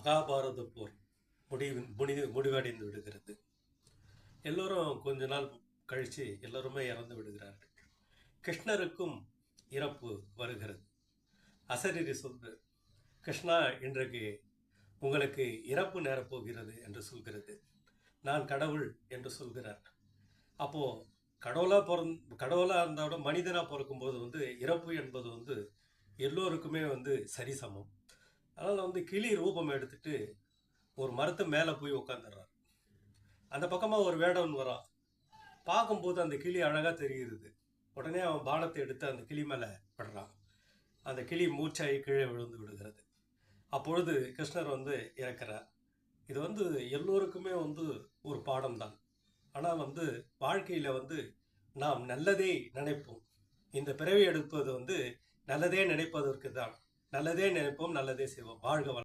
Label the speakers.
Speaker 1: மகாபாரத போர் முடிவடைந்து விடுகிறது. எல்லோரும் கொஞ்ச நாள் கழித்து எல்லோருமே இறந்து விடுகிறார்கள். கிருஷ்ணருக்கும் இறப்பு வருகிறது. அசரீரி சொல்ற கிருஷ்ணா, இன்றைக்கு உங்களுக்கு இறப்பு நேரப்போகிறது என்று சொல்கிறது. நான் கடவுள் என்று சொல்கிறார். அப்போது கடவுளாக இருந்தாலும் மனிதனாக பிறக்கும்போது இறப்பு என்பது எல்லோருக்குமே சரிசமம். அதனால் கிளி ரூபம் எடுத்துட்டு ஒரு மரத்து மேலே போய் உட்காந்துடுறான். அந்த பக்கமாக ஒரு வேடன் வரான். பார்க்கும்போது அந்த கிளி அழகாக தெரிகிறது. உடனே அவன் பானத்தை எடுத்து அந்த கிளி மேலே படுறான். அந்த கிளி மூச்சாகி கீழே விழுந்து விடுகிறது. அப்பொழுது கிருஷ்ணர் இறக்கிறார். இது எல்லோருக்குமே ஒரு பாடம் தான். ஆனால் வாழ்க்கையில் நாம் நல்லதே நினைப்போம். இந்த பிறவி எடுப்பது நல்லதே நினைப்பதற்கு தான். நல்லதே நினைப்போம், நல்லதே செய்வோம். வாழ்க வளம்.